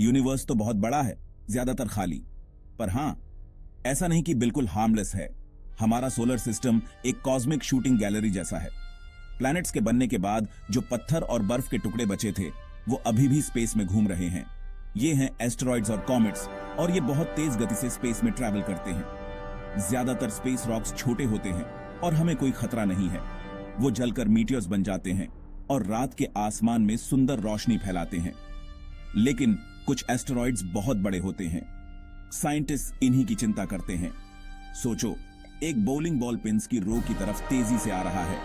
Universe तो बहुत बड़ा है, ज्यादातर खाली। पर हां, ऐसा नहीं कि बिल्कुल हार्मलेस है। हमारा सोलर सिस्टम एक कॉस्मिक शूटिंग गैलरी जैसा है। प्लैनेट्स के बनने के बाद जो पत्थर और बर्फ के टुकड़े बचे थे, वो अभी भी स्पेस में घूम रहे हैं। ये हैं एस्टेरॉइड्स और कॉमेट्स, और ये बहुत तेज गति से स्पेस में ट्रैवल करते हैं। ज्यादातर स्पेस रॉक्स छोटे होते हैं और हमें कोई खतरा नहीं है। वो जलकर मीटियर्स बन जाते हैं और रात के आसमान में सुंदर रोशनी फैलाते हैं। लेकिन कुछ एस्टेरॉइड्स बहुत बड़े होते हैं। साइंटिस्ट इन्हीं की चिंता करते हैं। सोचो, एक बॉलिंग बॉल पिंस की रो की तरफ तेजी से आ रहा है।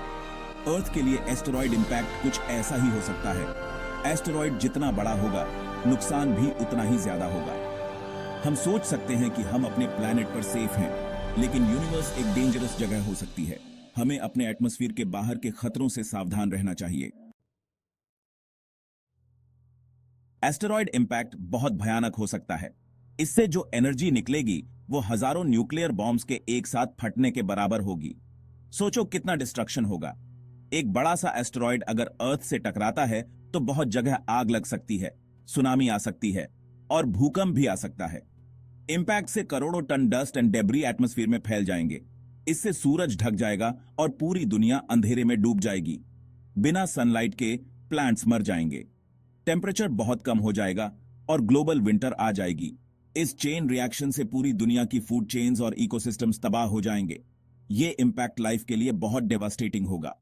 अर्थ के लिए एस्टेरॉइड इंपैक्ट कुछ ऐसा ही हो सकता है। एस्टेरॉइड जितना बड़ा होगा, नुकसान भी उतना ही ज्यादा होगा। हम सोच सकते हैं कि हम अपने प्लैनेट पर सेफ हैं, लेकिन यूनिवर्स एक डेंजरस जगह हो सकती है। हमें अपने एटमॉस्फेयर के बाहर के खतरों से सावधान रहना चाहिए। एस्टेरॉइड इंपैक्ट बहुत भयानक हो सकता है। इससे जो एनर्जी निकलेगी वो हजारों न्यूक्लियर बॉम्ब्स के एक साथ फटने के बराबर होगी। सोचो कितना डिस्ट्रक्शन होगा। एक बड़ा सा एस्टेरॉइड अगर अर्थ से टकराता है तो बहुत जगह आग लग सकती है, सुनामी आ सकती है और भूकंप भी आ सकता है। इंपैक्ट से करोड़ों ton dust and debris atmosphere में फैल जाएंगे। इससे सूरज ढक जाएगा और पूरी दुनिया अंधेरे में डूब जाएगी। बिना सनलाइट के प्लांट्स मर जाएंगे, टेम्परेचर बहुत कम हो जाएगा और ग्लोबल विंटर आ जाएगी। इस चेन रिएक्शन से पूरी दुनिया की फूड चेन्स और इकोसिस्टम्स तबाह हो जाएंगे। ये इंपैक्ट लाइफ के लिए बहुत डेवास्टेटिंग होगा।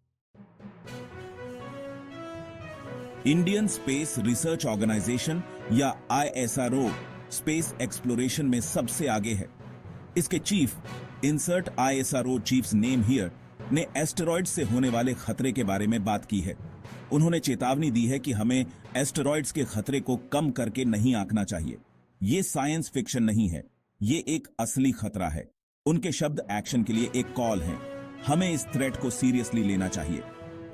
इंडियन स्पेस रिसर्च ऑर्गेनाइजेशन या ISRO स्पेस एक्सप्लोरेशन में सबसे आगे है। इसके chief, insert ISRO chiefs name here, ने एस्टेरॉइड से होने वाले खतरे के बारे में बात की है। उन्होंने चेतावनी दी है कि हमें एस्टेरॉइड्स के खतरे को कम करके नहीं आंकना चाहिए। ये साइंस फिक्शन नहीं है, ये एक असली खतरा है। उनके शब्द एक्शन के लिए एक कॉल है। हमें इस थ्रेट को सीरियसली लेना चाहिए।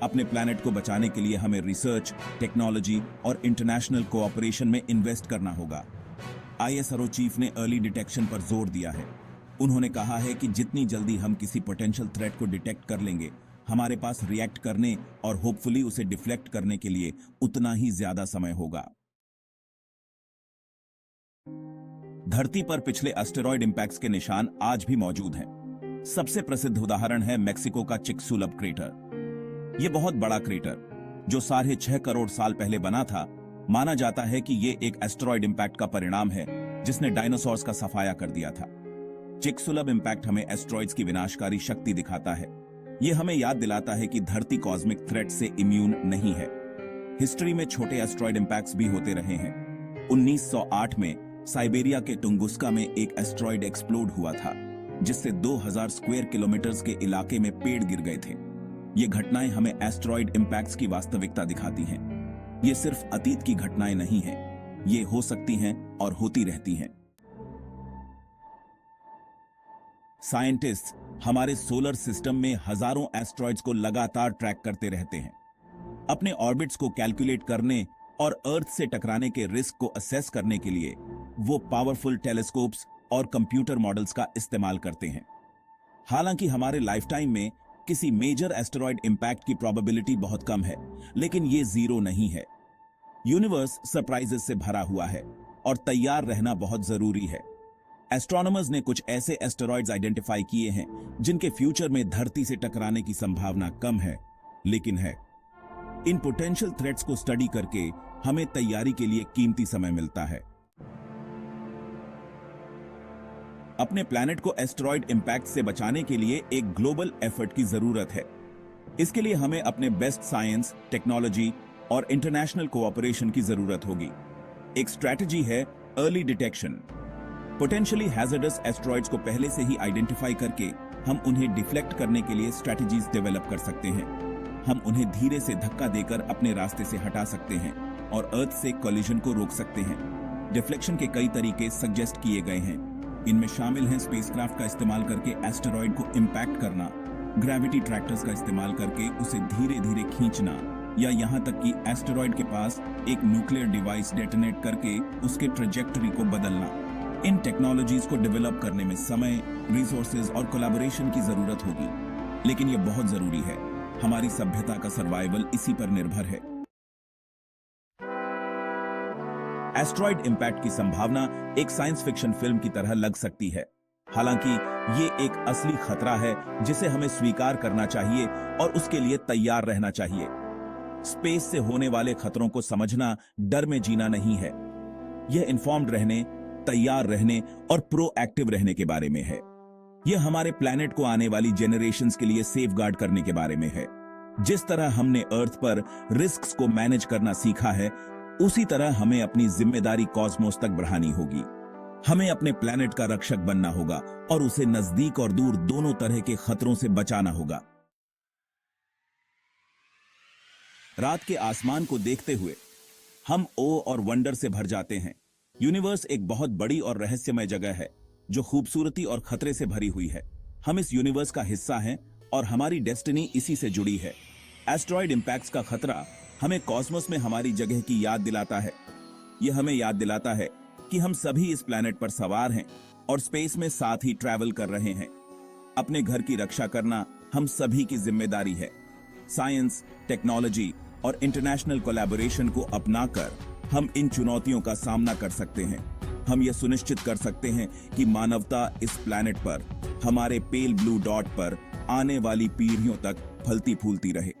अपने प्लैनेट को बचाने के लिए हमें रिसर्च, टेक्नोलॉजी और इंटरनेशनल कोऑपरेशन में इन्वेस्ट करना होगा। ISRO चीफ ने अर्ली डिटेक्शन पर जोर दिया है। उन्होंने कहा है कि जितनी जल्दी हम किसी पोटेंशियल थ्रेट को डिटेक्ट कर लेंगे, हमारे पास रिएक्ट करने और होपफुली उसे डिफ्लेक्ट करने के लिए उतना ही ज्यादा समय होगा। धरती पर पिछले एस्टेरॉइड इंपैक्ट्स के निशान आज भी मौजूद हैं। सबसे प्रसिद्ध उदाहरण है मेक्सिको का चिकसुलब क्रेटर। यह बहुत बड़ा क्रेटर, जो 6.5 करोड़ साल पहले बना था, माना जाता है कि यह एक एस्टेरॉइड इंपैक्ट का परिणाम है जिसने डायनासोर्स का सफाया कर दिया था। चिकसुलब इंपैक्ट हमें एस्टेरॉइड्स की विनाशकारी शक्ति दिखाता है। यह हमें याद दिलाता है कि धरती कॉस्मिक थ्रेट से इम्यून नहीं है। हिस्ट्री में छोटे एस्टेरॉइड इंपैक्ट्स भी होते रहे हैं। 1908 में साइबेरिया के टुंगुस्का में एक एस्टेरॉइड एक्सप्लोड हुआ था, जिससे 2000 स्क्वायर किलोमीटर्स के इलाके में पेड़ गिर गए थे। ये घटनाएं हमें एस्टेरॉइड इंपैक्ट्स की वास्तविकता दिखाती हैं। ये सिर्फ अतीत की घटनाएं नहीं हैं, ये हो सकती हैं और होती रहती हैं। साइंटिस्ट हमारे सोलर सिस्टम में हजारों एस्टेरॉइड्स को लगातार ट्रैक करते रहते हैं। अपने ऑर्बिट्स को कैलकुलेट करने और अर्थ से टकराने के रिस्क को असेस करने के लिए वो पावरफुल टेलीस्कोप्स और कंप्यूटर मॉडल्स का इस्तेमाल करते हैं। हालांकि हमारे लाइफटाइम में किसी मेजर एस्टेरॉइड इंपैक्ट की प्रोबेबिलिटी बहुत कम है, लेकिन ये जीरो नहीं है। यूनिवर्स सरप्राइजेस से भरा हुआ है और तैयार रहना बहुत जरूरी है। एस्ट्रोनॉमर्स ने कुछ ऐसे एस्टेरॉइड्स आइडेंटिफाई किए हैं जिनके फ्यूचर में धरती से टकराने की संभावना कम है, लेकिन है। इन पोटेंशियल थ्रेट्स को स्टडी करके हमें तैयारी के लिए कीमती समय मिलता है। अपने प्लैनेट को एस्टेरॉइड इंपैक्ट से बचाने के लिए एक ग्लोबल एफर्ट की जरूरत है। इसके लिए हमें अपने बेस्ट साइंस, टेक्नोलॉजी और इंटरनेशनल कोऑपरेशन की जरूरत होगी। एक स्ट्रैटेजी है early detection. Potentially hazardous asteroids को पहले से ही आइडेंटिफाई करके हम उन्हें डिफ्लेक्ट करने के लिए स्ट्रैटेजीज डेवलप कर सकते हैं। हम उन्हें धीरे से धक्का देकर अपने रास्ते से हटा सकते हैं और अर्थ से कोलिजन को रोक सकते हैं। डिफ्लेक्शन के कई तरीके सजेस्ट किए गए हैं। इनमें शामिल हैं स्पेसक्राफ्ट का इस्तेमाल करके एस्टेरॉइड को इंपैक्ट करना, ग्रेविटी ट्रैक्टर्स का इस्तेमाल करके उसे धीरे धीरे खींचना, या यहाँ तक कि एस्टेरॉइड के पास एक न्यूक्लियर डिवाइस डेटोनेट करके उसके ट्रेजेक्टरी को बदलना। इन टेक्नोलॉजीज को डेवलप करने में समय, रिसोर्सेज और कोलैबोरेशन की जरूरत होगी, लेकिन यह बहुत जरूरी है। हमारी सभ्यता का सर्वाइवल इसी पर निर्भर है। एस्ट्रॉइड इंपैक्ट की संभावना एक साइंस फिक्शन फिल्म की तरह लग सकती है, हालांकि ये एक असली खतरा है जिसे हमें स्वीकार करना चाहिए और उसके लिए तैयार रहना चाहिए। स्पेस से होने वाले खतरों को समझना डर में जीना नहीं है, यह इन्फॉर्म्ड रहने, तैयार रहने और प्रोएक्टिव रहने के बारे में है। यह हमारे प्लैनेट को आने वाली जेनरेशंस के लिए सेफगार्ड करने के बारे में है। जिस तरह हमने अर्थ पर रिस्क्स को मैनेज करना सीखा है, उसी तरह हमें अपनी जिम्मेदारी कॉस्मोस तक बढ़ानी होगी। हमें अपने प्लैनेट का रक्षक बनना होगा और उसे नजदीक और दूर दोनों तरह के खतरों से बचाना होगा। रात के आसमान को देखते हुए हम ओ और वंडर से भर जाते हैं। यूनिवर्स एक बहुत बड़ी और रहस्यमय जगह है जो खूबसूरती और खतरे से भरी हुई है। हम इस यूनिवर्स का हिस्सा हैं और हमारी डेस्टिनी इसी से जुड़ी है। एस्ट्रॉइड इंपैक्ट्स का खतरा हमें कॉस्मोस में हमारी जगह की याद दिलाता है। यह हमें याद दिलाता है कि हम सभी इस प्लैनेट पर सवार हैं और स्पेस में साथ ही ट्रैवल कर रहे हैं। अपने घर की रक्षा करना हम सभी की जिम्मेदारी है। साइंस, टेक्नोलॉजी और इंटरनेशनल कोलैबोरेशन को अपनाकर हम इन चुनौतियों का सामना कर सकते हैं। हम यह सुनिश्चित कर सकते हैं कि मानवता इस प्लैनेट पर, हमारे पेल ब्लू डॉट पर आने वाली पीढ़ियों तक फलती फूलती रहे।